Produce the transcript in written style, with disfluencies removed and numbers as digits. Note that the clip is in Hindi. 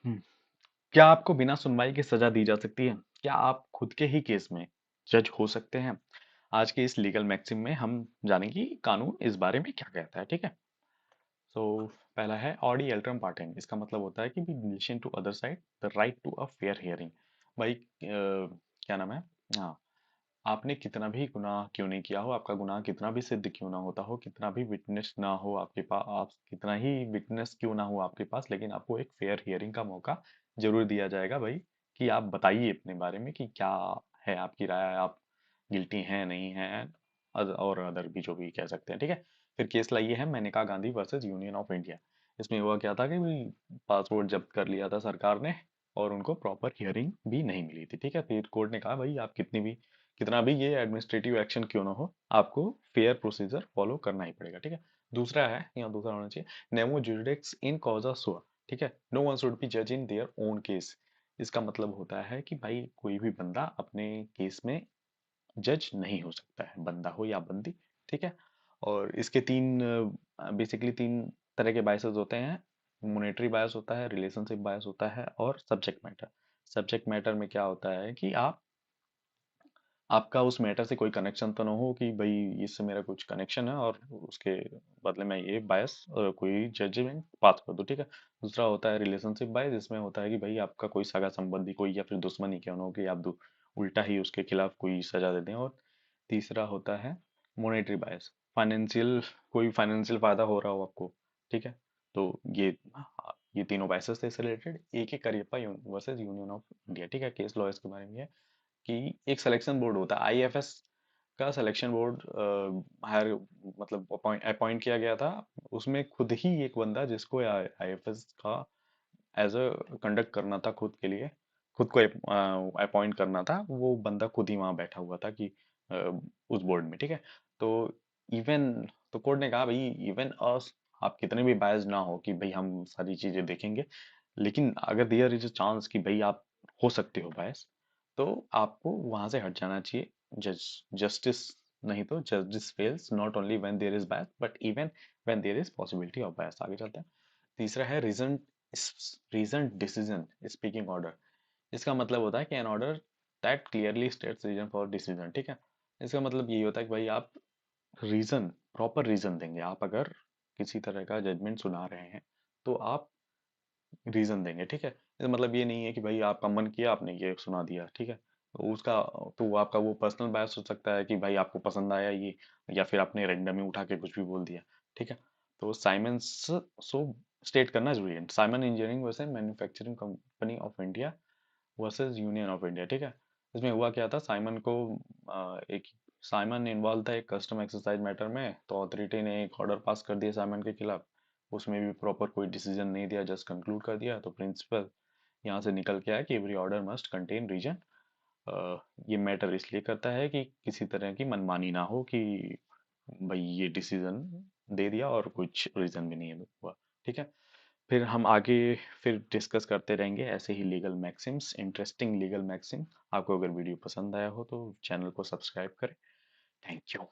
हम्म, क्या आपको बिना सुनवाई के सजा दी जा सकती है? क्या आप खुद के ही केस में जज हो सकते हैं? आज के इस लीगल मैक्सिम में हम जानेंगे कि कानून इस बारे में क्या कहता है, ठीक है? सो पहला है ऑडी अल्ट्रम पार्टेन। इसका मतलब होता है कि be listen to other side, the right to a fair hearing. भाई क्या नाम है? हाँ, आपने कितना भी गुनाह क्यों नहीं किया हो, आपका गुनाह कितना भी सिद्ध क्यों ना होता हो, कितना भी विटनेस ना हो आपके पास, आप कितना ही विटनेस क्यों ना हो आपके पास, लेकिन आपको एक फेयर हियरिंग का मौका जरूर दिया जाएगा भाई। कि आप बताइए अपने बारे में कि क्या है आपकी राय, आप गिल्टी हैं नहीं हैं, और अदर भी जो भी कह सकते हैं, ठीक है? फिर केस लाइए है Maneka Gandhi versus union of India. इसमें हुआ क्या था कि भाई पासपोर्ट जब्त कर लिया था सरकार ने, और उनको प्रॉपर हियरिंग भी नहीं मिली थी, ठीक है? फिर कोर्ट ने कहा भाई आप कितना भी ये एडमिनिस्ट्रेटिव एक्शन क्यों ना हो, आपको फेयर प्रोसीजर फॉलो करना ही पड़ेगा, ठीक है? दूसरा है, यहाँ दूसरा होना चाहिए, नेमो जुरिडिक्स इन कॉजा सुआ। ठीक है, नो वन शुड बी जज इन देयर ओन केस। इसका मतलब होता है कि भाई कोई भी बंदा अपने केस में जज नहीं हो सकता है, बंदा हो या बंदी, ठीक है? और इसके तीन बेसिकली तीन तरह के बायसेस होते हैं। मोनेटरी बायस होता है, रिलेशनशिप बायस होता है, और सब्जेक्ट मैटर। सब्जेक्ट मैटर में क्या होता है कि आपका उस मैटर से कोई कनेक्शन तो ना हो, कि भाई इससे मेरा कुछ कनेक्शन है और उसके बदले में ये बायस कोई जजमेंट पास कर दूं, ठीक है? दूसरा होता है रिलेशनशिप बायस। इसमें होता है कि भाई आपका कोई सगा संबंधी कोई या फिर दुश्मनी क्यों ना हो, कि आप उल्टा ही उसके खिलाफ कोई सजा दे दें। और तीसरा होता है मॉनेटरी बायस। फाइनेंशियल कोई फाइनेंशियल फायदा हो रहा हो आपको, ठीक है? तो ये तीनों बायसेस से रिलेटेड एक एक Cariappa versus union of India, ठीक है? केस लॉयर्स के बारे में है कि एक सिलेक्शन बोर्ड होता है आईएफएस का। सिलेक्शन बोर्ड हायर मतलब अपॉइंट किया गया था। उसमें खुद ही एक बंदा जिसको आईएफएस का एज अ कंडक्ट करना था, खुद के लिए खुद को अपॉइंट करना था, वो बंदा खुद ही वहां बैठा हुआ था कि अ, उस बोर्ड में, ठीक है? तो इवन तो कोर्ट ने कहा भाई इवन अस, आप कितने भी बायस ना हो कि भाई हम सारी चीजें देखेंगे, लेकिन अगर देयर इज अ चांस कि भाई आप हो सकते हो बायस, तो आपको वहां से हट जाना चाहिए। जज जस्टिस नहीं तो justice fails not only when there is bias but even when there is possibility of bias. आगे चलते हैं। तीसरा है रीजन डिसीजन स्पीकिंग ऑर्डर। इसका मतलब होता है कि an order that clearly states reason for decision, ठीक है? इसका मतलब यही होता है कि भाई आप रीजन प्रॉपर रीजन देंगे। आप अगर किसी तरह का जजमेंट सुना रहे हैं तो आप रीजन देंगे, ठीक है? इसका मतलब ये नहीं है कि भाई आपका मन किया आपने ये सुना दिया, ठीक है? तो उसका तो वो आपका वो पर्सनल बायस हो सकता है कि भाई आपको पसंद आया ये, या फिर आपने रैंडम ही उठा के कुछ भी बोल दिया, ठीक है? तो साइमंस सो स्टेट करना जरूरी है। Simon engineering versus manufacturing company of India versus union of India, ठीक है? इसमें हुआ क्या था, एक साइमन इन्वॉल्व था एक कस्टम एक्सरसाइज मैटर में, तो अथॉरिटी ने एक ऑर्डर पास कर दिया साइमन के खिलाफ। उसमें भी प्रॉपर कोई डिसीजन नहीं दिया, जस्ट कंक्लूड कर दिया। तो प्रिंसिपल यहाँ से निकल के आया कि every order must contain reason. ये मैटर इसलिए करता है कि किसी तरह की मनमानी ना हो कि भाई ये डिसीजन दे दिया और कुछ रीजन भी नहीं है हुआ, ठीक है? फिर हम आगे फिर डिस्कस करते रहेंगे ऐसे ही legal maxims, interesting legal maxim. आपको अगर वीडियो पसंद आया हो तो चैनल को सब्सक्राइब करें। Thank you.